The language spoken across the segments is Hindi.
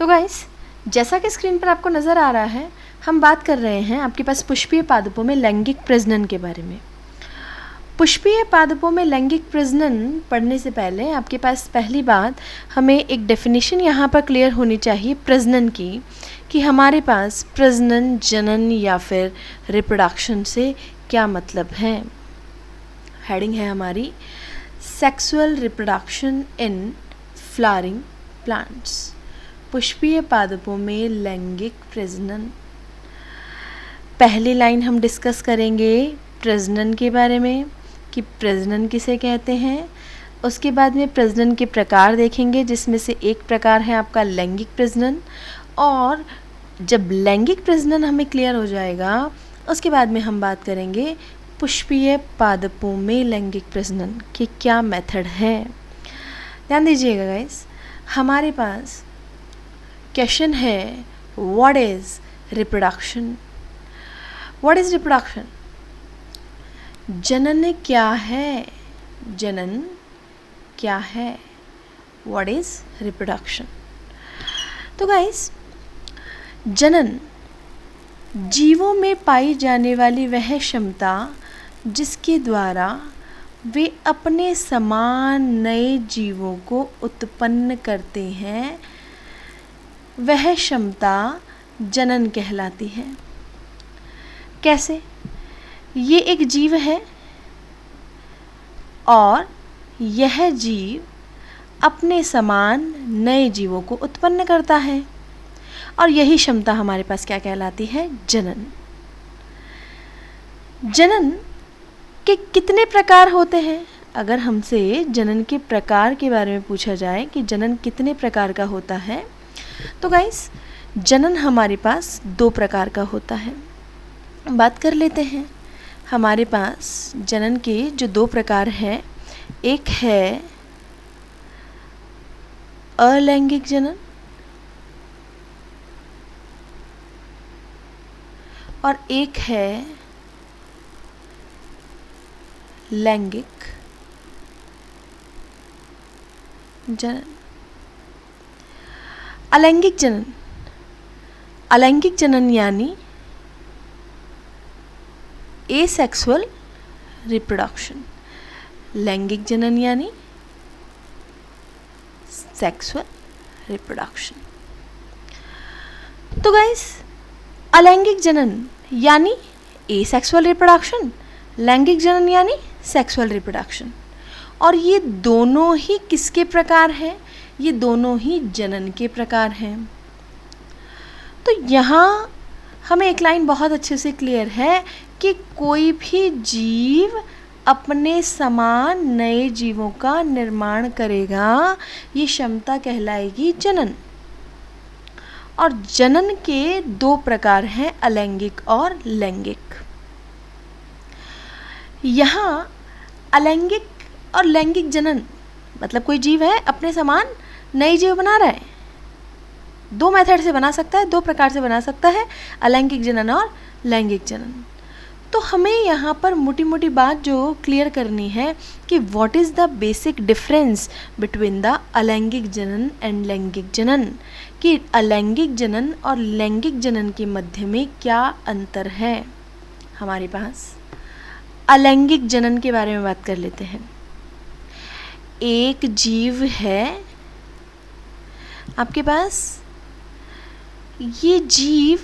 तो गाइस, जैसा कि स्क्रीन पर आपको नज़र आ रहा है, हम बात कर रहे हैं आपके पास पुष्पीय पादपों में लैंगिक प्रजनन के बारे में। पुष्पीय पादपों में लैंगिक प्रजनन पढ़ने से पहले आपके पास पहली बात हमें एक डेफिनेशन यहाँ पर क्लियर होनी चाहिए प्रजनन की, कि हमारे पास प्रजनन, जनन या फिर रिप्रोडक्शन से क्या मतलब है। हेडिंग है हमारी sexual reproduction in flowering plants. पुष्पीय पादपों में लैंगिक प्रजनन। पहली लाइन हम डिस्कस करेंगे प्रजनन के बारे में कि प्रजनन किसे कहते हैं। उसके बाद में प्रजनन के प्रकार देखेंगे, जिसमें से एक प्रकार है आपका लैंगिक प्रजनन। और जब लैंगिक प्रजनन हमें क्लियर हो जाएगा, उसके बाद में हम बात करेंगे पुष्पीय पादपों में लैंगिक प्रजनन के क्या मेथड है। ध्यान दीजिएगा गाइस, हमारे पास क्वेश्चन है what is reproduction. What is reproduction? जनन क्या है? जनन क्या है? What is reproduction? तो गाइस, जनन जीवों में पाई जाने वाली वह क्षमता जिसके द्वारा वे अपने समान नए जीवों को उत्पन्न करते हैं, वह क्षमता जनन कहलाती है। कैसे? ये एक जीव है और यह जीव अपने समान नए जीवों को उत्पन्न करता है, और यही क्षमता हमारे पास क्या कहलाती है? जनन। जनन के कितने प्रकार होते हैं? अगर हमसे जनन के प्रकार के बारे में पूछा जाए कि जनन कितने प्रकार का होता है, तो गाइस, जनन हमारे पास 2 प्रकार का होता है। बात कर लेते हैं। हमारे पास जनन के जो 2 प्रकार हैं, एक है अलैंगिक जनन और एक है लैंगिक जनन। अलैंगिक जनन, अलैंगिक जनन यानी एसेक्सुअल रिप्रोडक्शन। लैंगिक जनन यानी सेक्सुअल रिप्रोडक्शन। तो गाइस, अलैंगिक जनन यानी एसेक्सुअल रिप्रोडक्शन, लैंगिक जनन यानी सेक्सुअल रिप्रोडक्शन। और ये दोनों ही किसके प्रकार हैं? ये दोनों ही जनन के प्रकार हैं। तो यहाँ हमें एक लाइन बहुत अच्छे से क्लियर है कि कोई भी जीव अपने समान नए जीवों का निर्माण करेगा, ये क्षमता कहलाएगी जनन। और जनन के 2 प्रकार हैं, अलैंगिक और लैंगिक। यहाँ अलैंगिक और लैंगिक जनन मतलब कोई जीव है अपने समान नई जीव बना रहा है। 2 मेथड से बना सकता है, 2 प्रकार से बना सकता है, अलैंगिक जनन और लैंगिक जनन। तो हमें यहाँ पर मोटी मोटी बात जो क्लियर करनी है कि what is the basic difference between the अलैंगिक जनन एंड लैंगिक जनन, कि अलैंगिक जनन और लैंगिक जनन के मध्य में क्या अंतर है। हमारे पास अलैंगिक जनन के बारे में बात कर लेते हैं। एक जीव है आपके पास, ये जीव,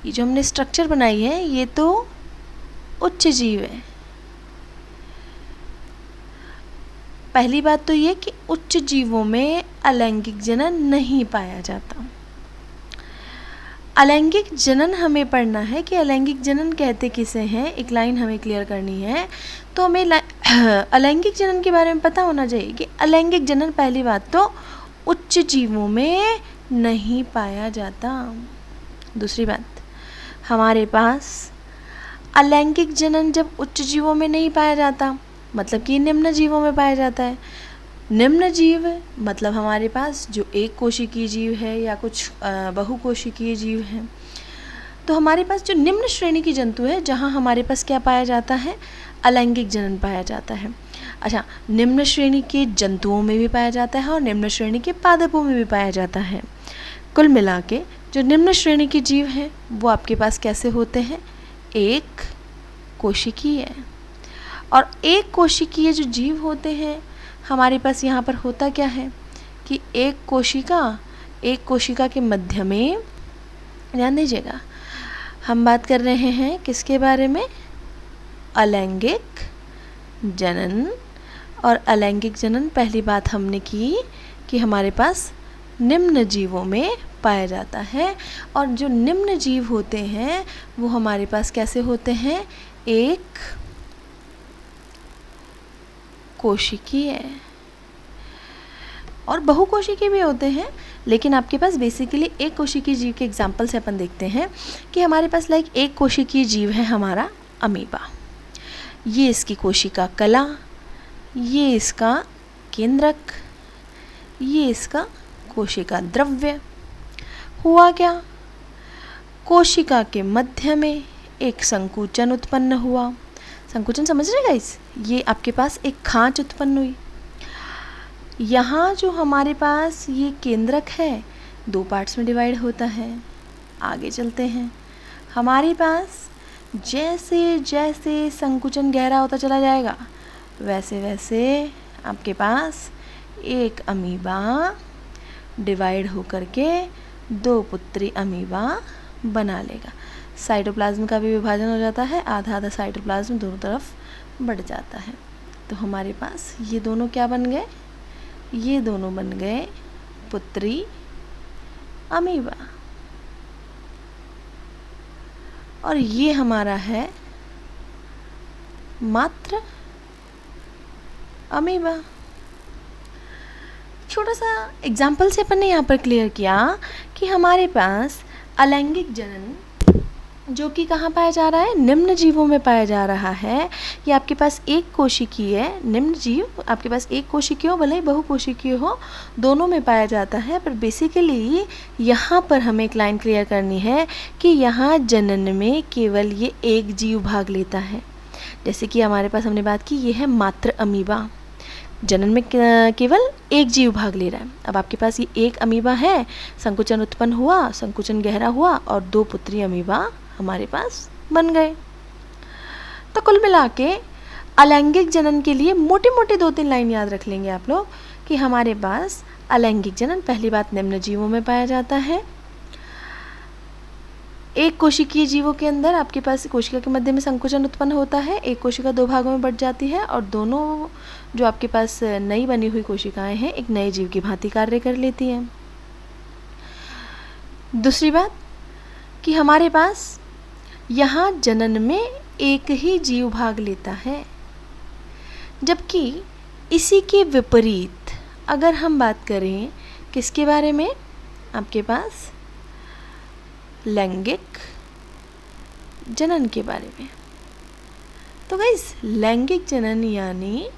ये जो हमने स्ट्रक्चर बनाई है, ये तो उच्च जीव है। पहली बात तो ये कि उच्च जीवों में अलैंगिक जनन नहीं पाया जाता। अलैंगिक जनन हमें पढ़ना है कि अलैंगिक जनन कहते किसे हैं, एक लाइन हमें क्लियर करनी है। तो हमें अलैंगिक जनन के बारे में पता होना चाहिए कि अलैंगिक जनन पहली बात तो उच्च जीवों में नहीं पाया जाता। दूसरी बात, हमारे पास अलैंगिक जनन जब उच्च जीवों में नहीं पाया जाता, मतलब कि निम्न जीवों में पाया जाता है। निम्न जीव मतलब हमारे पास जो एक कोशिकीय जीव है या कुछ बहुकोशिकीय जीव हैं। तो हमारे पास जो निम्न श्रेणी की जंतु है, जहाँ हमारे पास क्या पाया जाता है? अलैंगिक जनन पाया जाता है। अच्छा, निम्न श्रेणी के जंतुओं में भी पाया जाता है और निम्न श्रेणी के पादपों में भी पाया जाता है। कुल मिला के जो निम्न श्रेणी के जीव हैं वो आपके पास कैसे होते हैं, एक कोशिकीय। और एक कोशिकीय जो जीव होते हैं हमारे पास यहाँ पर होता क्या है कि एक कोशिका के मध्य में, ध्यान दीजिएगा, हम बात कर रहे हैं किसके बारे में, अलैंगिक जनन। और अलैंगिक जनन पहली बात हमने की कि हमारे पास निम्न जीवों में पाया जाता है। और जो निम्न जीव होते हैं वो हमारे पास कैसे होते हैं, एक कोशिकीय और बहुकोशिकीय भी होते हैं। लेकिन आपके पास बेसिकली एक कोशिकीय जीव के एग्जाम्पल से अपन देखते हैं कि हमारे पास लाइक एक कोशिकीय जीव है हमारा अमीबा। ये इसकी कोशिका कला, ये इसका केंद्रक, ये इसका कोशिका द्रव्य। हुआ क्या, कोशिका के मध्य में एक संकुचन उत्पन्न हुआ। संकुचन समझ रहे गाइस, ये आपके पास एक खांच उत्पन्न हुई। यहाँ जो हमारे पास ये केंद्रक है दो पार्ट्स में डिवाइड होता है। आगे चलते हैं, हमारे पास जैसे जैसे संकुचन गहरा होता चला जाएगा वैसे वैसे आपके पास एक अमीबा डिवाइड होकर के दो पुत्री अमीबा बना लेगा। साइटोप्लाज्म का भी विभाजन हो जाता है, आधा आधा साइटोप्लाज्म दोनों तरफ बढ़ जाता है। तो हमारे पास ये दोनों क्या बन गए, ये दोनों बन गए पुत्री अमीबा। और ये हमारा है मात्र अमीबा। छोटा सा एग्जाम्पल से अपन ने यहाँ पर क्लियर किया कि हमारे पास अलैंगिक जनन जो कि कहाँ पाया जा रहा है, निम्न जीवों में पाया जा रहा है। ये आपके पास एक कोशिकीय है, निम्न जीव आपके पास एक कोशिकीय हो भले ही बहुकोशिकीय हो, दोनों में पाया जाता है। पर बेसिकली यहाँ पर हमें एक लाइन क्लियर करनी है कि यहाँ जनन में केवल ये एक जीव भाग लेता है। जैसे कि हमारे पास हमने बात की ये है मात्र अमीबा, जनन में केवल एक जीव भाग ले रहा है। अब आपके पास ये एक अमीबा है, संकुचन उत्पन्न हुआ, संकुचन गहरा हुआ और दो पुत्री अमीबा हमारे पास बन गए। तो कुल मिला के अलैंगिक जनन के लिए मोटे मोटे दो तीन लाइन याद रख लेंगे आप लोग कि हमारे पास अलैंगिक जनन पहली बात निम्न जीवों में पाया जाता है। एक कोशिकीय जीवों के अंदर आपके पास कोशिका के मध्य में संकुचन उत्पन्न होता है, एक कोशिका दो भागों में बढ़ जाती है और दोनों जो आपके पास नई बनी हुई कोशिकाएं हैं एक नए जीव की भांति कार्य कर लेती हैं। दूसरी बात कि हमारे पास यहाँ जनन में एक ही जीव भाग लेता है, जबकि इसी के विपरीत अगर हम बात करें किसके बारे में, आपके पास लैंगिक जनन के बारे में। तो गाइस लैंगिक जनन यानी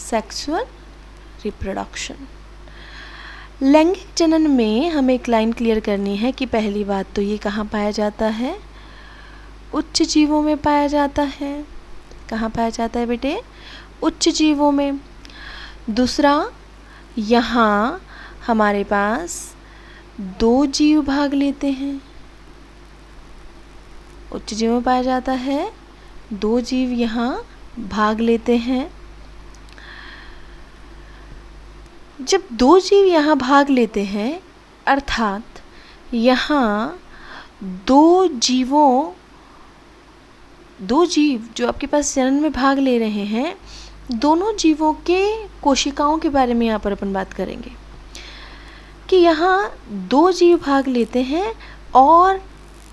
सेक्सुअल रिप्रोडक्शन। लैंगिक जनन में हमें एक लाइन क्लियर करनी है कि पहली बात तो ये कहाँ पाया जाता है, उच्च जीवों में पाया जाता है। कहाँ पाया जाता है बेटे, उच्च जीवों में। दूसरा, यहाँ हमारे पास दो जीव भाग लेते हैं, उच्च जीवों में पाया जाता है, दो जीव यहाँ भाग लेते हैं। जब दो जीव यहाँ भाग लेते हैं अर्थात यहाँ दो जीव जो आपके पास जनन में भाग ले रहे हैं, दोनों जीवों के कोशिकाओं के बारे में यहाँ पर अपन बात करेंगे कि यहाँ दो जीव भाग लेते हैं और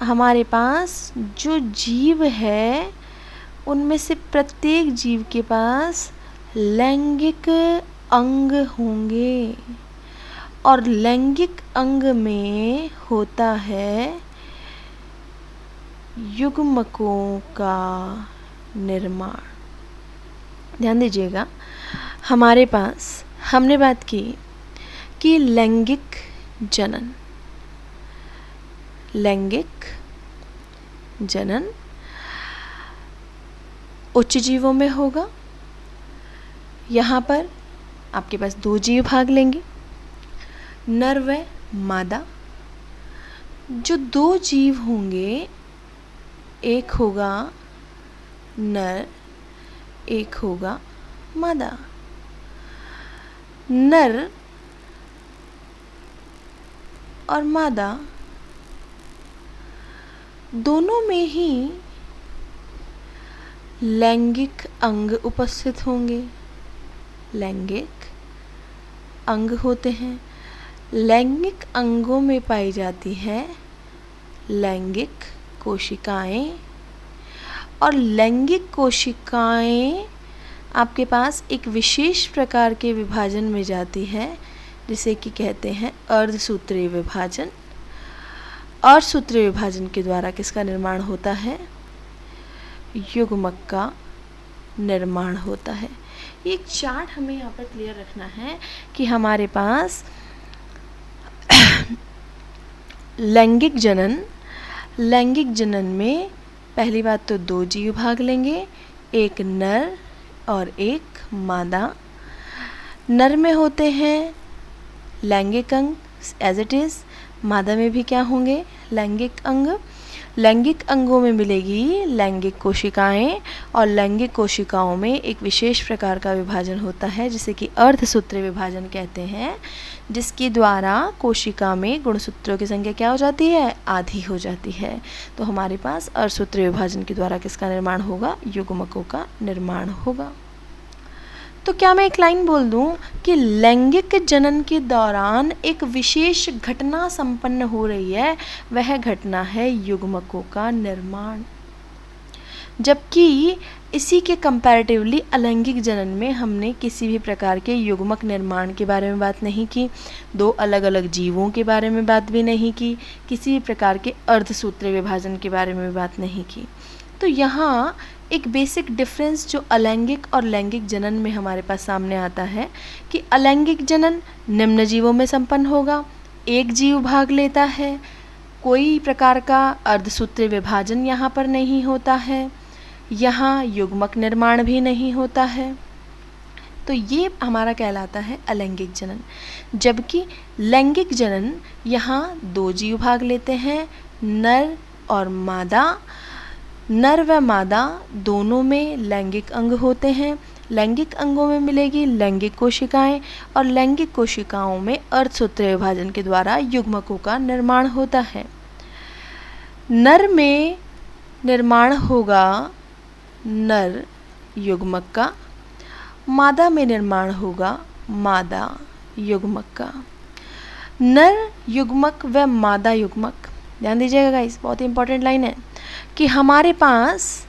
हमारे पास जो जीव है उनमें से प्रत्येक जीव के पास लैंगिक अंग होंगे और लैंगिक अंग में होता है युग्मकों का निर्माण। ध्यान दीजिएगा, हमारे पास हमने बात की कि लैंगिक जनन उच्च जीवों में होगा। यहाँ पर आपके पास दो जीव भाग लेंगे, नर व मादा। जो दो जीव होंगे, एक होगा नर, एक होगा मादा। नर और मादा दोनों में ही लैंगिक अंग उपस्थित होंगे। लैंगिक अंग होते हैं। लैंगिक अंगों में पाई जाती है लैंगिक कोशिकाएं, और लैंगिक कोशिकाएं आपके पास एक विशेष प्रकार के विभाजन में जाती है, जिसे कि कहते हैं अर्धसूत्रीय विभाजन। अर्धसूत्रीय विभाजन के द्वारा किसका निर्माण होता है? युग्मक का निर्माण होता है। एक चार्ट हमें यहाँ पर क्लियर रखना है कि हमारे पास लैंगिक जनन में पहली बात तो दो जीव भाग लेंगे, एक नर और एक मादा। नर में होते हैं लैंगिक अंग एज इट इज़, मादा में भी क्या होंगे? लैंगिक अंग। लैंगिक अंगों में मिलेगी लैंगिक कोशिकाएं, और लैंगिक कोशिकाओं में एक विशेष प्रकार का विभाजन होता है जिसे कि अर्धसूत्रीय विभाजन कहते हैं, जिसके द्वारा कोशिका में गुणसूत्रों की संख्या क्या हो जाती है? आधी हो जाती है। तो हमारे पास अर्धसूत्रीय विभाजन के द्वारा किसका निर्माण होगा? युग्मकों का निर्माण होगा। तो क्या मैं एक लाइन बोल दूं कि लैंगिक जनन के दौरान एक विशेष घटना संपन्न हो रही है, वह घटना है युग्मकों का निर्माण। जबकि इसी के कंपैरेटिवली अलैंगिक जनन में हमने किसी भी प्रकार के युग्मक निर्माण के बारे में बात नहीं की, दो अलग अलग जीवों के बारे में बात भी नहीं की, किसी भी प्रकार के अर्धसूत्रीय विभाजन के बारे में भी बात नहीं की। तो यहाँ एक बेसिक डिफरेंस जो अलैंगिक और लैंगिक जनन में हमारे पास सामने आता है कि अलैंगिक जनन निम्न जीवों में संपन्न होगा, एक जीव भाग लेता है, कोई प्रकार का अर्धसूत्रीय विभाजन यहाँ पर नहीं होता है, यहाँ युग्मक निर्माण भी नहीं होता है। तो ये हमारा कहलाता है अलैंगिक जनन। जबकि लैंगिक जनन यहाँ दो जीव भाग लेते हैं, नर और मादा। नर व मादा दोनों में लैंगिक अंग होते हैं। लैंगिक अंगों में मिलेगी लैंगिक कोशिकाएं, और लैंगिक कोशिकाओं में अर्धसूत्रीय विभाजन के द्वारा युग्मकों का निर्माण होता है। नर में निर्माण होगा नर युग्मक का, मादा में निर्माण होगा मादा युग्मक का। नर युग्मक व मादा युग्मक, ध्यान दीजिएगा गाइस, बहुत ही इंपॉर्टेंट लाइन है कि हमारे पास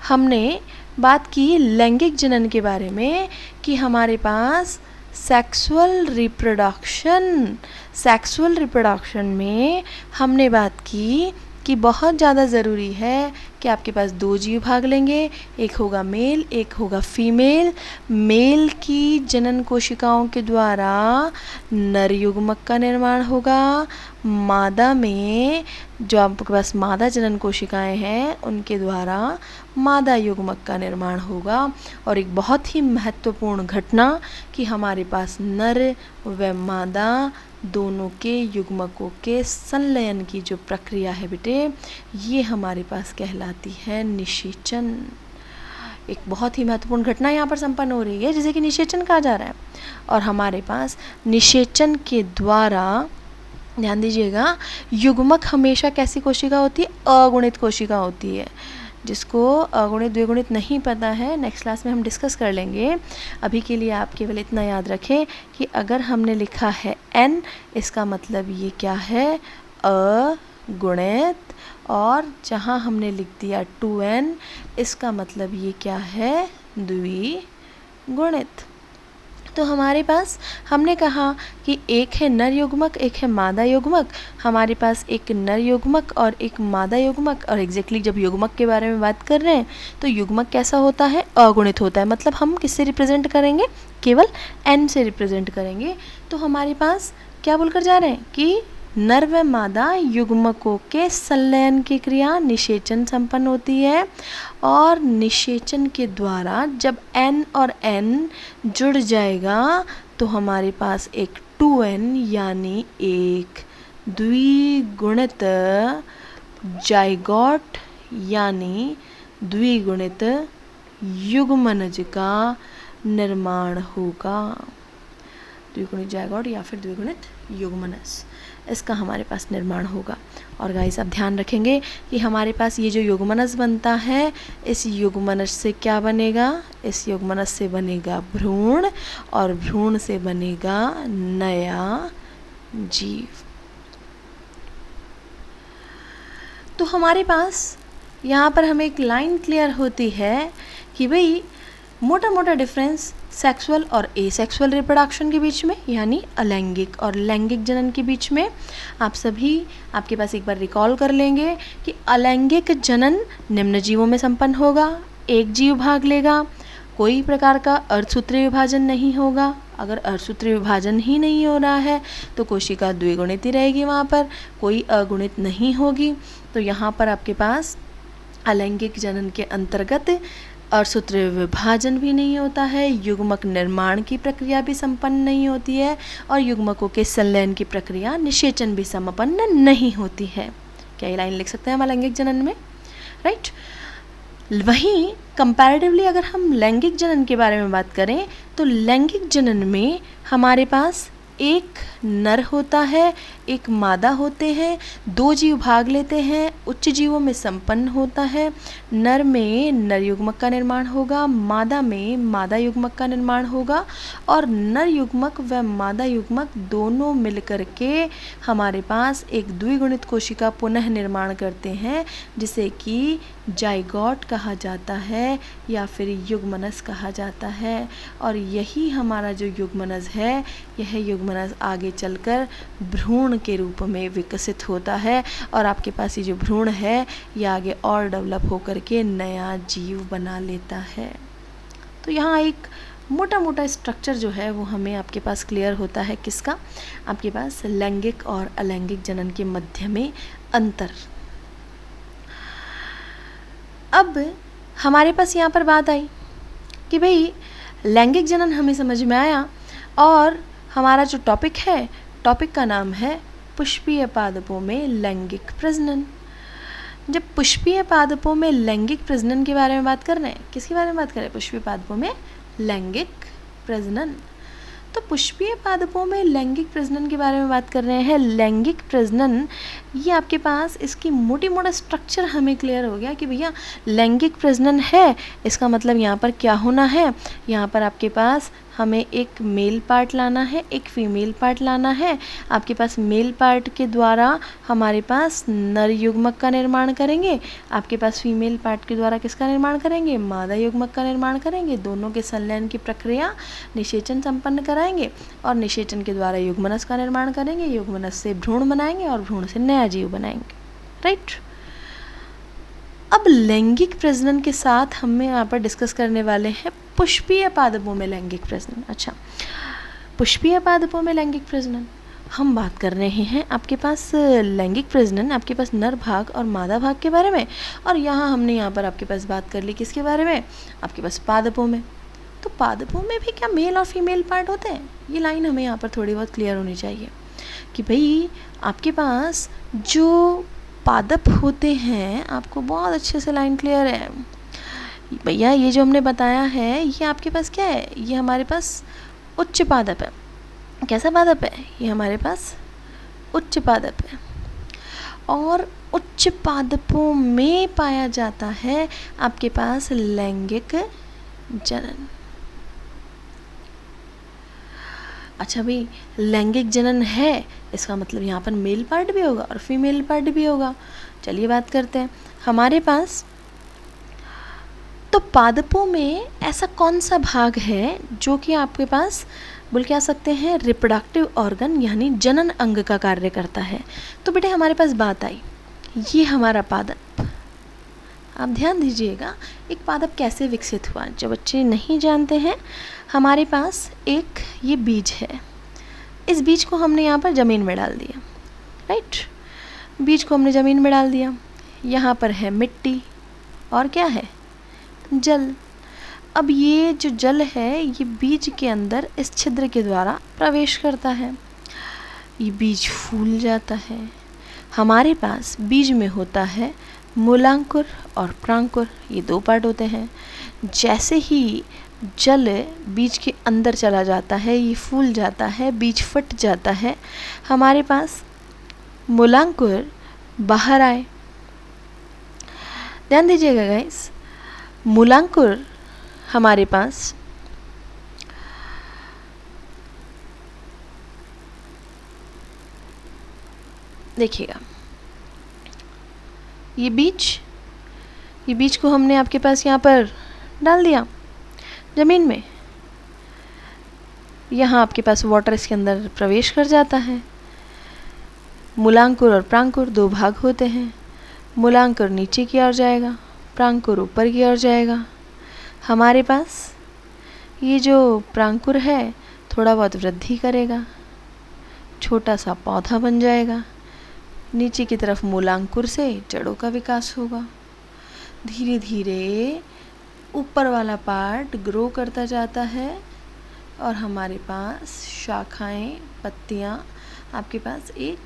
हमने बात की लैंगिक जनन के बारे में कि हमारे पास सेक्सुअल रिप्रोडक्शन में हमने बात की कि बहुत ज़्यादा ज़रूरी है कि आपके पास दो जीव भाग लेंगे, एक होगा मेल, एक होगा फीमेल। मेल की जनन कोशिकाओं के द्वारा नर युग्मक का निर्माण होगा। मादा में जो आपके पास मादा जनन कोशिकाएं हैं उनके द्वारा मादा युग्मक का निर्माण होगा। और एक बहुत ही महत्वपूर्ण घटना कि हमारे पास नर व मादा दोनों के युग्मकों के संलयन की जो प्रक्रिया है बेटे, ये हमारे पास कहलाती है निषेचन। एक बहुत ही महत्वपूर्ण घटना यहाँ पर संपन्न हो रही है जिसे कि निषेचन कहा जा रहा है। और हमारे पास निषेचन के द्वारा, ध्यान दीजिएगा, युग्मक हमेशा कैसी कोशिका होती है? अगुणित कोशिका होती है। जिसको अगुणित द्विगुणित नहीं पता है, नेक्स्ट क्लास में हम डिस्कस कर लेंगे। अभी के लिए आप केवल इतना याद रखें कि अगर हमने लिखा है n, इसका मतलब ये क्या है? अगुणित। और जहाँ हमने लिख दिया 2n, इसका मतलब ये क्या है? द्विगुणित। तो हमारे पास हमने कहा कि एक है नर युग्मक, एक है मादा युग्मक। हमारे पास एक नर युग्मक और एक मादा युग्मक। और एग्जैक्टली जब युग्मक के बारे में बात कर रहे हैं तो युग्मक कैसा होता है? अगुणित होता है। मतलब हम किससे रिप्रेजेंट करेंगे? केवल n से रिप्रेजेंट करेंगे। तो हमारे पास क्या बोलकर जा रहे हैं कि नर व मादा युग्मकों के संलयन की क्रिया निषेचन संपन्न होती है। और निषेचन के द्वारा जब n और n जुड़ जाएगा तो हमारे पास एक 2n यानी एक द्विगुणित जाइगोट यानी द्विगुणित युग्मनज का निर्माण होगा। द्विगुणित जाइगोट या फिर द्विगुणित युग्मनज, इसका हमारे पास निर्माण होगा। और गाइस आप ध्यान रखेंगे कि हमारे पास ये जो युग्मनज बनता है, इस युग्मनज से क्या बनेगा, इस युग्मनज से बनेगा भ्रूण, और भ्रूण से बनेगा नया जीव। तो हमारे पास यहाँ पर हमें एक लाइन क्लियर होती है कि भाई मोटा मोटा डिफरेंस सेक्सुअल और एसेक्सुअल रिप्रोडक्शन के बीच में, यानी अलैंगिक और लैंगिक जनन के बीच में। आप सभी आपके पास एक बार रिकॉल कर लेंगे कि अलैंगिक जनन निम्न जीवों में संपन्न होगा, एक जीव भाग लेगा, कोई प्रकार का अर्धसूत्रीय विभाजन नहीं होगा। अगर अर्धसूत्रीय विभाजन ही नहीं हो रहा है तो कोशिका द्विगुणित ही रहेगी, वहाँ पर कोई अगुणित नहीं होगी। तो यहाँ पर आपके पास अलैंगिक जनन के अंतर्गत अर्धसूत्रीय विभाजन भी नहीं होता है, युग्मक निर्माण की प्रक्रिया भी संपन्न नहीं होती है, और युग्मकों के संलयन की प्रक्रिया निषेचन भी संपन्न नहीं होती है। क्या ये लाइन लिख सकते हैं हम अलैंगिक जनन में, राइट। वहीं कंपैरेटिवली अगर हम लैंगिक जनन के बारे में बात करें तो लैंगिक जनन में हमारे पास एक नर होता है, एक मादा होते हैं, दो जीव भाग लेते हैं, उच्च जीवों में संपन्न होता है। नर में नर युग्मक का निर्माण होगा, मादा में मादा युग्मक का निर्माण होगा, और नर युग्मक व मादा युग्मक दोनों मिलकर के हमारे पास एक द्विगुणित कोशिका पुनः निर्माण करते हैं, जिसे कि जाइगोट कहा जाता है या फिर युग्मनज कहा जाता है। और यही हमारा जो युग्मनज है, यह युग्मनज आगे चलकर भ्रूण के रूप में विकसित होता है, और आपके पास ये जो भ्रूण है ये आगे और डेवलप होकर के नया जीव बना लेता है। तो यहाँ एक मोटा मोटा स्ट्रक्चर जो है वो हमें आपके पास क्लियर होता है, किसका, आपके पास लैंगिक और अलैंगिक जनन के मध्य में अंतर। अब हमारे पास यहाँ पर बात आई कि भाई लैंगिक जनन हमें समझ में आया, और हमारा जो टॉपिक है, टॉपिक का नाम है पुष्पीय पादपों में लैंगिक प्रजनन। जब पुष्पीय पादपों में लैंगिक प्रजनन के बारे में बात कर रहे हैं, किसके बारे में बात कर रहे हैं, पुष्पीय पादपों में लैंगिक प्रजनन। तो पुष्पीय पादपों में लैंगिक प्रजनन के बारे में बात कर रहे हैं। लैंगिक प्रजनन ये आपके पास इसकी मोटी मोटा स्ट्रक्चर हमें क्लियर हो गया कि भैया लैंगिक प्रजनन है, इसका मतलब यहाँ पर क्या होना है, यहाँ पर आपके पास हमें एक मेल पार्ट लाना है, एक फीमेल पार्ट लाना है। आपके पास मेल पार्ट के द्वारा हमारे पास नर युग्मक का निर्माण करेंगे, आपके पास फीमेल पार्ट के द्वारा किसका निर्माण करेंगे, मादा युग्मक का निर्माण करेंगे। दोनों के संलयन की प्रक्रिया निषेचन संपन्न कराएंगे, और निषेचन के द्वारा युग्मनज का निर्माण करेंगे, युग्मनज से भ्रूण बनाएंगे, और भ्रूण से नया जीव बनाएंगे, राइट। अब लैंगिक प्रजनन के साथ हम यहाँ पर डिस्कस करने वाले हैं पुष्पीय पादपों में लैंगिक प्रजनन। अच्छा, पुष्पीय पादपों में लैंगिक प्रजनन हम बात कर रहे हैं आपके पास लैंगिक प्रजनन, आपके पास नर भाग और मादा भाग के बारे में, और हमने यहाँ पर आपके पास बात कर ली किसके बारे में, आपके पास पादपों में। तो पादपों में भी क्या मेल और फीमेल पार्ट होते हैं, ये लाइन हमें यहाँ पर थोड़ी बहुत क्लियर होनी चाहिए कि भाई आपके पास जो पादप होते हैं, आपको बहुत अच्छे से लाइन क्लियर है भैया, ये जो हमने बताया है ये आपके पास क्या है, ये हमारे पास उच्च पादप है। कैसा पादप है, ये हमारे पास उच्च पादप है, और उच्च पादपों में पाया जाता है आपके पास लैंगिक जनन। अच्छा भाई, लैंगिक जनन है, इसका मतलब यहाँ पर मेल पार्ट भी होगा और फीमेल पार्ट भी होगा। चलिए बात करते हैं हमारे पास। तो पादपों में ऐसा कौन सा भाग है जो कि आपके पास बोल के आ सकते हैं रिप्रोडक्टिव ऑर्गन यानी जनन अंग का कार्य करता है। तो बेटे हमारे पास बात आई, ये हमारा पादप, आप ध्यान दीजिएगा एक पादप कैसे विकसित हुआ। जो बच्चे नहीं जानते हैं, हमारे पास एक ये बीज है, इस बीज को हमने यहाँ पर ज़मीन में डाल दिया, राइट। बीज को हमने ज़मीन में डाल दिया, यहाँ पर है मिट्टी और क्या है, जल। अब ये जो जल है ये बीज के अंदर इस छिद्र के द्वारा प्रवेश करता है। ये बीज फूल जाता है। हमारे पास बीज में होता है मूलांकुर और प्रांकुर, ये दो पार्ट होते हैं। जैसे ही जल बीज के अंदर चला जाता है, ये फूल जाता है, बीज फट जाता है, हमारे पास मूलांकुर बाहर आए। ध्यान दीजिएगा गाइस, मूलांकुर हमारे पास देखिएगा, ये बीज को हमने आपके पास यहाँ पर डाल दिया ज़मीन में। यहाँ आपके पास वाटर इसके अंदर प्रवेश कर जाता है। मूलांकुर और प्रांकुर दो भाग होते हैं। मूलांकुर नीचे की ओर जाएगा, प्रांकुर ऊपर की ओर जाएगा। हमारे पास ये जो प्रांकुर है थोड़ा बहुत वृद्धि करेगा, छोटा सा पौधा बन जाएगा। नीचे की तरफ मूलांकुर से जड़ों का विकास होगा। धीरे धीरे ऊपर वाला पार्ट ग्रो करता जाता है और हमारे पास शाखाएं, पत्तियां, आपके पास एक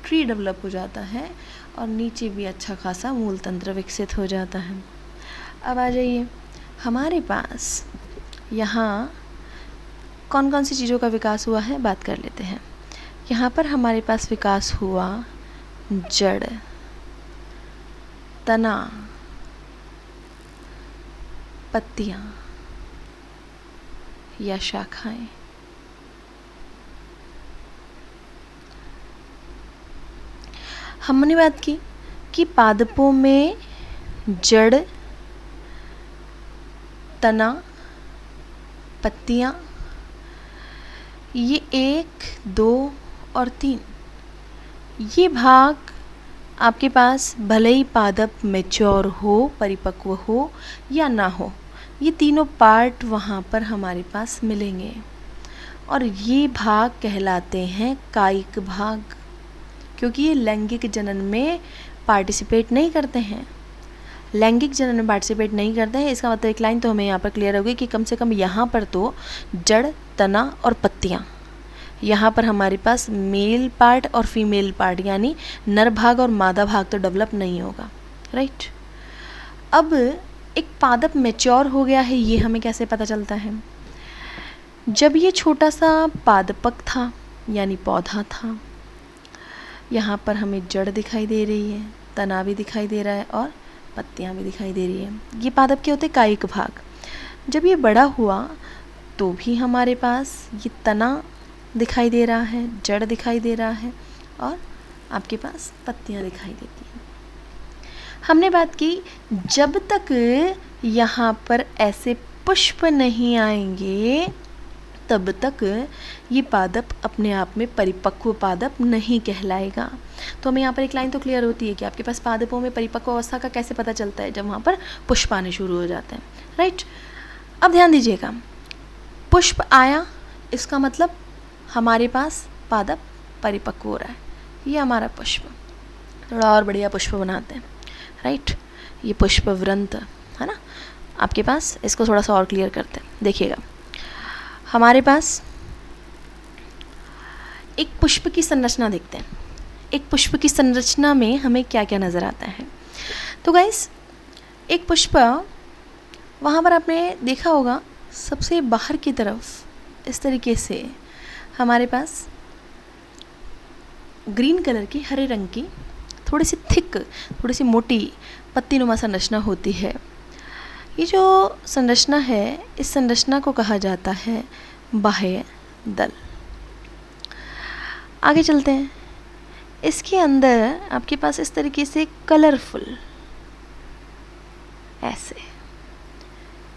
ट्री डेवलप हो जाता है और नीचे भी अच्छा खासा मूल तंत्र विकसित हो जाता है। अब आ जाइए, हमारे पास यहाँ कौन कौन सी चीज़ों का विकास हुआ है बात कर लेते हैं। यहाँ पर हमारे पास विकास हुआ जड़, तना, पत्तियां या शाखाएं। हमने बात की कि पादपों में जड़, तना, पत्तियां, ये 1, 2 और 3 ये भाग आपके पास भले ही पादप मैच्योर हो, परिपक्व हो या ना हो, ये तीनों पार्ट वहाँ पर हमारे पास मिलेंगे और ये भाग कहलाते हैं कायिक भाग, क्योंकि ये लैंगिक जनन में पार्टिसिपेट नहीं करते हैं। लैंगिक जनन में पार्टिसिपेट नहीं करते हैं, इसका मतलब एक लाइन तो हमें यहाँ पर क्लियर होगी कि कम से कम यहाँ पर तो जड़, तना और पत्तियाँ, यहाँ पर हमारे पास मेल पार्ट और फीमेल पार्ट यानी नर भाग और मादा भाग तो डेवलप नहीं होगा, राइट। अब एक पादप मैच्योर हो गया है, ये हमें कैसे पता चलता है? जब ये छोटा सा पादपक था यानी पौधा था, यहाँ पर हमें जड़ दिखाई दे रही है, तना भी दिखाई दे रहा है और पत्तियाँ भी दिखाई दे रही है। ये पादप के होते कायिक भाग। जब ये बड़ा हुआ तो भी हमारे पास ये तना दिखाई दे रहा है, जड़ दिखाई दे रहा है और आपके पास पत्तियाँ दिखाई देती हैं। हमने बात की जब तक यहाँ पर ऐसे पुष्प नहीं आएंगे तब तक ये पादप अपने आप में परिपक्व पादप नहीं कहलाएगा। तो हमें यहाँ पर एक लाइन तो क्लियर होती है कि आपके पास पादपों में परिपक्व अवस्था का कैसे पता चलता है, जब वहाँ पर पुष्प आने शुरू हो जाते हैं, राइट। अब ध्यान दीजिएगा, पुष्प आया इसका मतलब हमारे पास पादप परिपक्व हो रहा है। ये हमारा पुष्प, थोड़ा और बढ़िया पुष्प बनाते हैं, राइट। ये पुष्प वृंत है ना आपके पास, इसको थोड़ा सा और क्लियर करते हैं। देखिएगा, हमारे पास एक पुष्प की संरचना देखते हैं। एक पुष्प की संरचना में हमें क्या क्या नज़र आता है? तो गाइस, एक पुष्प वहाँ पर आपने देखा होगा सबसे बाहर की तरफ इस तरीके से हमारे पास ग्रीन कलर की, हरे रंग की थोड़ी सी थिक, थोड़ी सी मोटी पत्ती नुमा संरचना होती है। ये जो संरचना है, इस संरचना को कहा जाता है बाह्य दल। आगे चलते हैं, इसके अंदर आपके पास इस तरीके से कलरफुल, ऐसे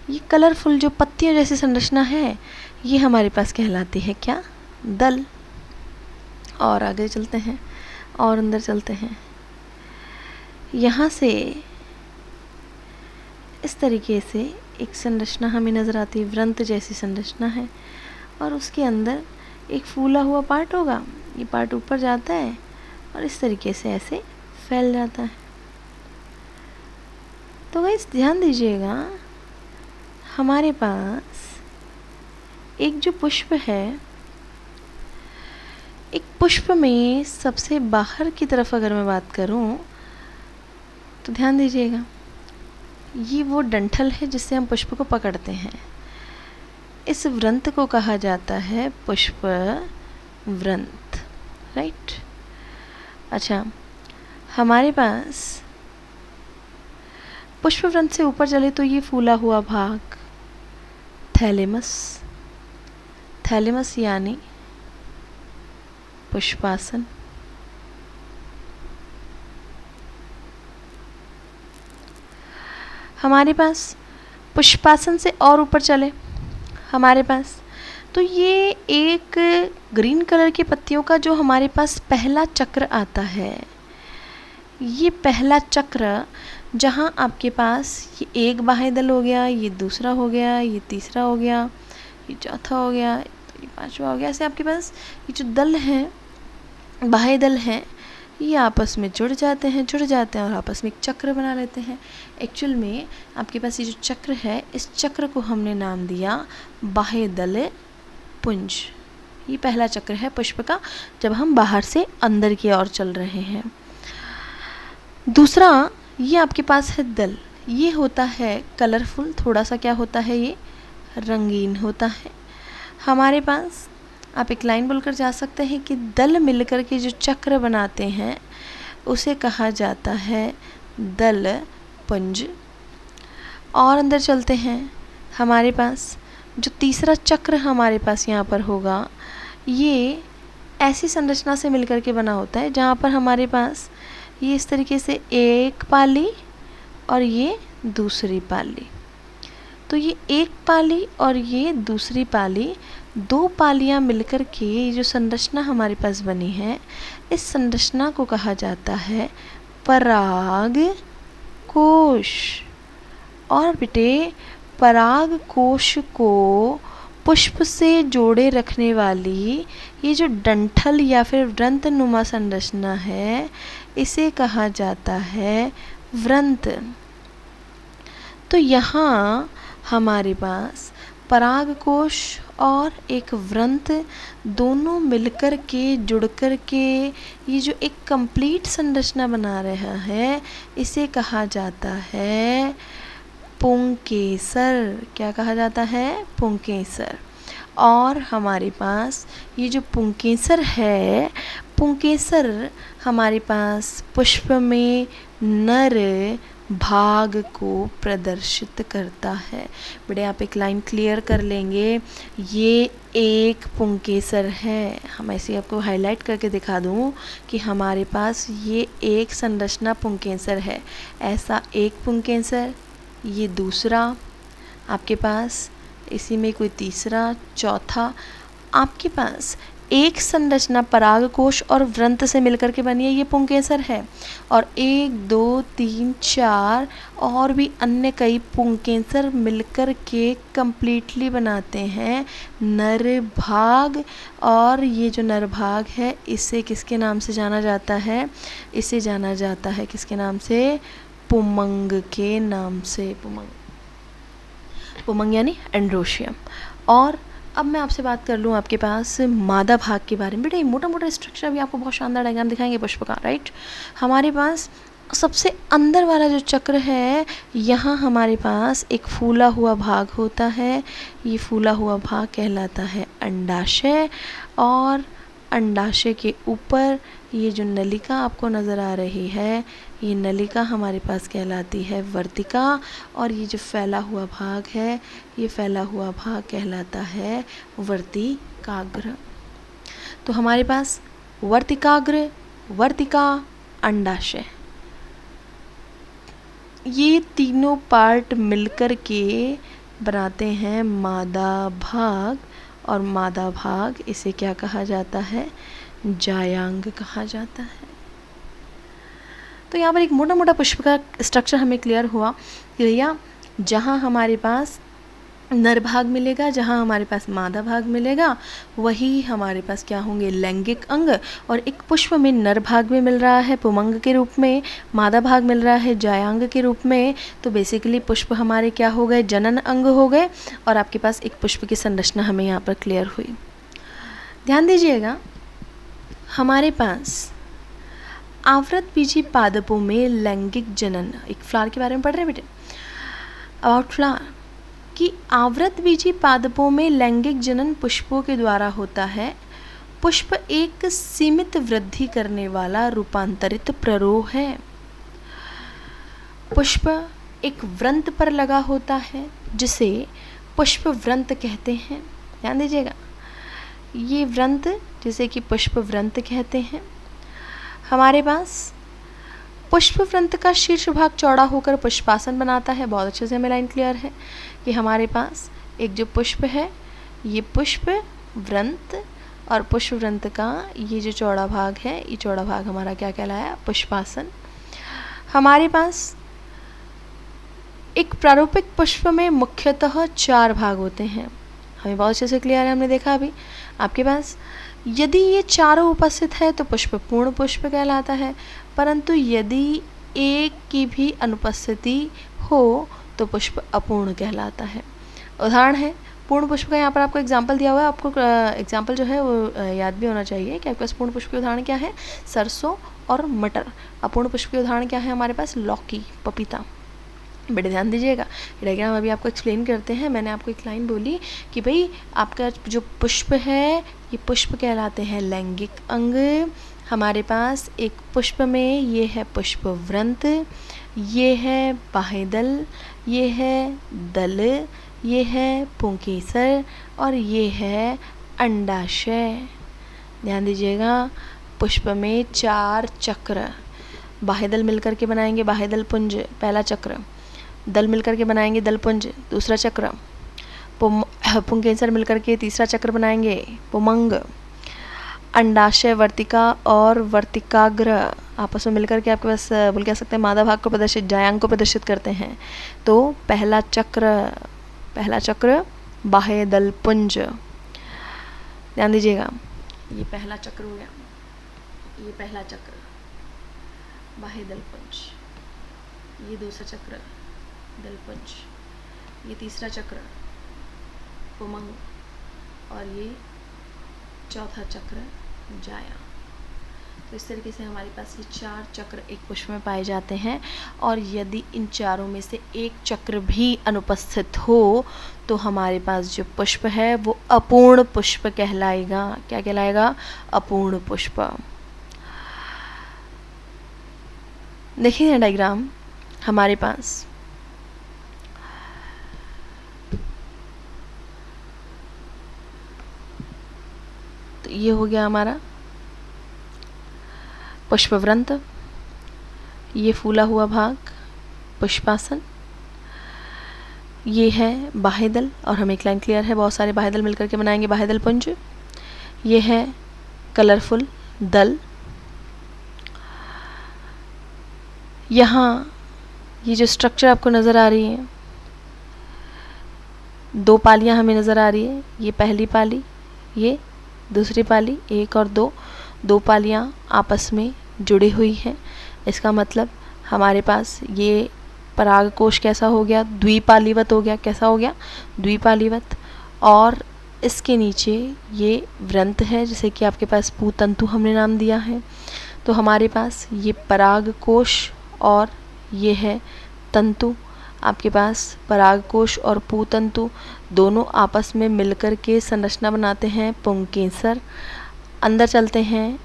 ये कलरफुल जो पत्तियों जैसी संरचना है, ये हमारे पास कहलाती है क्या? दल। और आगे चलते हैं और अंदर चलते हैं, यहाँ से इस तरीके से एक संरचना हमें नज़र आती है, वृंत जैसी संरचना है और उसके अंदर एक फूला हुआ पार्ट होगा। ये पार्ट ऊपर जाता है और इस तरीके से ऐसे फैल जाता है। तो गाइस ध्यान दीजिएगा, हमारे पास एक जो पुष्प है, एक पुष्प में सबसे बाहर की तरफ अगर मैं बात करूं तो ध्यान दीजिएगा, ये वो डंठल है जिससे हम पुष्प को पकड़ते हैं। इस वृंत को कहा जाता है पुष्प वृंत, राइट। अच्छा, हमारे पास पुष्प वृंत से ऊपर चले तो ये फूला हुआ भाग थैलेमस, थैलेमस यानी पुष्पासन। हमारे पास पुष्पासन से और ऊपर चले हमारे पास तो ये एक ग्रीन कलर की पत्तियों का जो हमारे पास पहला चक्र आता है, ये पहला चक्र जहाँ आपके पास ये एक बाह्यदल हो गया, ये दूसरा हो गया, ये तीसरा हो गया, ये चौथा हो गया, ये पांचवा हो गया, ऐसे आपके पास ये जो दल हैं, बाह्यदल हैं, ये आपस में जुड़ जाते हैं और आपस में एक चक्र बना लेते हैं। एक्चुअल में आपके पास ये जो चक्र है, इस चक्र को हमने नाम दिया बाह्यदल पुंज। ये पहला चक्र है पुष्प का जब हम बाहर से अंदर की ओर चल रहे हैं। दूसरा, ये आपके पास है दल। ये होता है कलरफुल, थोड़ा सा क्या होता है, ये रंगीन होता है। हमारे पास आप एक लाइन बोलकर जा सकते हैं कि दल मिलकर के जो चक्र बनाते हैं उसे कहा जाता है दल पुंज। और अंदर चलते हैं, हमारे पास जो तीसरा चक्र हमारे पास यहाँ पर होगा, ये ऐसी संरचना से मिलकर के बना होता है जहाँ पर हमारे पास ये इस तरीके से एक पाली और ये दूसरी पाली। तो ये एक पाली और ये दूसरी पाली, दो पालियाँ मिलकर के ये जो संरचना हमारे पास बनी है, इस संरचना को कहा जाता है पराग कोश। और बेटे, पराग कोश को पुष्प से जोड़े रखने वाली ये जो डंठल या फिर वृंत नुमा संरचना है, इसे कहा जाता है वृंत। तो यहाँ हमारे पास परागकोश और एक वृंत दोनों मिलकर के जुड़कर के ये जो एक कंप्लीट संरचना बना रहा है, इसे कहा जाता है पुंकेसर। क्या कहा जाता है? पुंकेसर। और हमारे पास ये जो पुंकेसर है, पुंकेसर हमारे पास पुष्प में नर भाग को प्रदर्शित करता है। बड़े आप एक लाइन क्लियर कर लेंगे, ये एक पुंकेसर है। हम ऐसे आपको हाईलाइट करके दिखा दूँ कि हमारे पास ये एक संरचना पुंकेसर है। ऐसा एक पुंकेसर, ये दूसरा आपके पास, इसी में कोई तीसरा, चौथा, आपके पास एक संरचना परागकोश और वृंत से मिलकर के बनी है, ये पुंकेसर है। और 1 2 3 4 और भी अन्य कई पुंकेसर मिलकर के कंप्लीटली बनाते हैं नर भाग। और ये जो नर भाग है, इसे किसके नाम से जाना जाता है? इसे जाना जाता है किसके नाम से? पुमंग के नाम से। पुमंग यानी एंड्रोशियम। और अब मैं आपसे बात कर लूँ आपके पास मादा भाग के बारे में। बेटा, ये मोटा मोटा स्ट्रक्चर भी आपको बहुत शानदार डायग्राम दिखाएंगे पुष्प का, राइट। हमारे पास सबसे अंदर वाला जो चक्र है, यहाँ हमारे पास एक फूला हुआ भाग होता है। ये फूला हुआ भाग कहलाता है अंडाशय। और अंडाशय के ऊपर ये जो नलिका आपको नज़र आ रही है, ये नलिका हमारे पास कहलाती है वर्तिका। और ये जो फैला हुआ भाग है, ये फैला हुआ भाग कहलाता है वर्तिकाग्र। तो हमारे पास वर्तिकाग्र, वर्तिका, अंडाशय, ये तीनों पार्ट मिलकर के बनाते हैं मादा भाग। और मादा भाग, इसे क्या कहा जाता है? जायांग कहा जाता है। तो यहाँ पर एक मोटा मोटा पुष्प का स्ट्रक्चर हमें क्लियर हुआ कि भैया जहाँ हमारे पास नर भाग मिलेगा, जहाँ हमारे पास मादा भाग मिलेगा, वही हमारे पास क्या होंगे? लैंगिक अंग। और एक पुष्प में नर भाग भी मिल रहा है पुमंग के रूप में, मादा भाग मिल रहा है जायांग के रूप में। तो बेसिकली पुष्प हमारे क्या हो गए? जनन अंग हो गए। और आपके पास एक पुष्प की संरचना हमें यहाँ पर क्लियर हुई। ध्यान दीजिएगा, हमारे पास आवृत बीजी पादपों में लैंगिक जनन, एक फ्लावर के बारे में पढ़ रहे हैं बेटे, अबाउट फ्लावर, कि आवृत बीजी पादपों में लैंगिक जनन पुष्पों के द्वारा होता है। पुष्प एक सीमित वृद्धि करने वाला रूपांतरित प्ररोह है। पुष्प एक व्रंत पर लगा होता है जिसे पुष्प व्रंत कहते हैं। ध्यान दीजिएगा, ये व्रंत जिसे कि पुष्प व्रंत कहते हैं। हमारे पास पुष्प व्रंत का शीर्ष भाग चौड़ा होकर पुष्पासन बनाता है। बहुत अच्छे से हमें लाइन क्लियर है कि हमारे पास एक जो पुष्प है ये पुष्प व्रंत, और पुष्प व्रंत का ये जो चौड़ा भाग है, ये चौड़ा भाग हमारा क्या कहलाया, पुष्पासन। हमारे पास एक प्रारूपिक पुष्प में मुख्यतः 4 भाग होते हैं। हमें बहुत अच्छे से क्लियर है, हमने देखा अभी आपके पास। यदि ये चारों उपस्थित है तो पुष्प पूर्ण पुष्प कहलाता है, परंतु यदि एक की भी अनुपस्थिति हो तो पुष्प अपूर्ण कहलाता है। उदाहरण है पूर्ण पुष्प का, यहाँ पर आपको एग्जाम्पल दिया हुआ है। आपको एग्जाम्पल जो है वो याद भी होना चाहिए कि आपके पास पूर्ण पुष्प के उदाहरण क्या है, सरसों और मटर। अपूर्ण पुष्प के उदाहरण क्या है हमारे पास, लौकी, पपीता। बड़े ध्यान दीजिएगा, डायग्राम अभी आपको एक्सप्लेन करते हैं। मैंने आपको एक लाइन बोली कि भाई आपका जो पुष्प है ये पुष्प कहलाते हैं लैंगिक अंग। हमारे पास एक पुष्प में ये है पुष्प व्रंत, ये है बाह्यदल, ये है दल, ये है पुंकेसर और ये है अंडाशय। ध्यान दीजिएगा, पुष्प में 4 चक्र, बाह्यदल मिलकर के बनाएंगे बाह्यदल पुंज पहला चक्र, दल मिलकर के बनाएंगे दल पुंज दूसरा चक्र, पुंकेसर मिलकर के तीसरा चक्र बनाएंगे पुमंग, अंडाशय वर्तिका और वर्तिकाग्र आपस में मिलकर के आपके पास बोल कह सकते हैं मादा भाग को प्रदर्शित, जायांग को प्रदर्शित करते हैं। तो पहला चक्र बाह्य दल पुंज। ध्यान दीजिएगा, ये पहला चक्र हो गया, ये पहला चक्र बाह्य दल पुंज, ये दूसरा चक्र दलपुंज, ये तीसरा चक्र पुमंग और ये चौथा चक्र जाया। तो इस तरीके से हमारे पास ये 4 चक्र एक पुष्प में पाए जाते हैं। और यदि इन चारों में से एक चक्र भी अनुपस्थित हो तो हमारे पास जो पुष्प है वो अपूर्ण पुष्प कहलाएगा। क्या कहलाएगा, अपूर्ण पुष्प। देखिए डायग्राम हमारे पास तो ये हो गया हमारा पुष्पव्रंत, ये फूला हुआ भाग पुष्पासन, ये है बाह्यदल और हमें एक लाइन क्लियर है, बहुत सारे बाह्यदल मिलकर के बनाएंगे बाह्यदल पुंज, ये है कलरफुल दल। यहाँ ये जो स्ट्रक्चर आपको नज़र आ रही है, 2 पालियाँ हमें नज़र आ रही है, ये पहली पाली, ये दूसरी पाली, 1 और 2 पालियाँ आपस में जुड़ी हुई हैं। इसका मतलब हमारे पास ये परागकोश कैसा हो गया, द्विपालीवत हो गया। कैसा हो गया, द्विपालीवत। और इसके नीचे ये व्रंत है जिसे कि आपके पास पूतंतु हमने नाम दिया है। तो हमारे पास ये परागकोश और ये है तंतु। आपके पास परागकोश और पूतंतु दोनों आपस में मिलकर के संरचना बनाते हैं पुंकेसर। अंदर चलते हैं,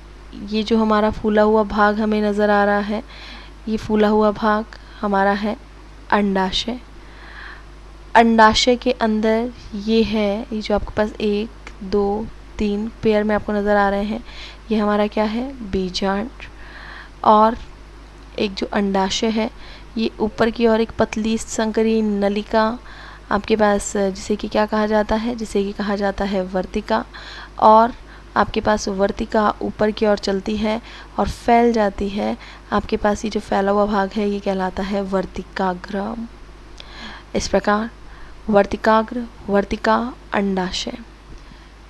ये जो हमारा फूला हुआ भाग हमें नज़र आ रहा है, ये फूला हुआ भाग हमारा है अंडाशय। अंडाशय के अंदर ये है, ये जो आपके पास 1 2 3 पेयर में आपको नज़र आ रहे हैं, ये हमारा क्या है, बीजांड। और एक जो अंडाशय है ये ऊपर की ओर एक पतली संकरी नलिका आपके पास जिसे कि क्या कहा जाता है, जिसे कि कहा जाता है वर्तिका। और आपके पास वर्तिका ऊपर की ओर चलती है और फैल जाती है। आपके पास ये जो फैला हुआ भाग है ये कहलाता है वर्तिकाग्र। इस प्रकार वर्तिकाग्र, वर्तिका, अंडाशय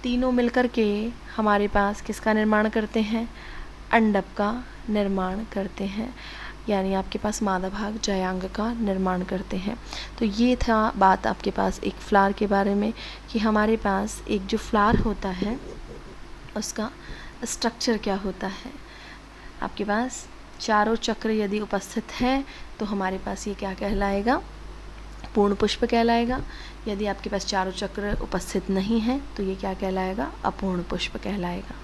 तीनों मिलकर के हमारे पास किसका निर्माण करते हैं, अंडक का निर्माण करते हैं। यानी आपके पास मादा भाग जयांग का निर्माण करते हैं। तो ये था बात आपके पास एक फ्लावर के बारे में कि हमारे पास एक जो फ्लावर होता है उसका स्ट्रक्चर क्या होता है। आपके पास चारों चक्र यदि उपस्थित हैं तो हमारे पास ये क्या कहलाएगा, पूर्ण पुष्प कहलाएगा। यदि आपके पास चारों चक्र उपस्थित नहीं हैं तो ये क्या कहलाएगा, अपूर्ण पुष्प कहलाएगा।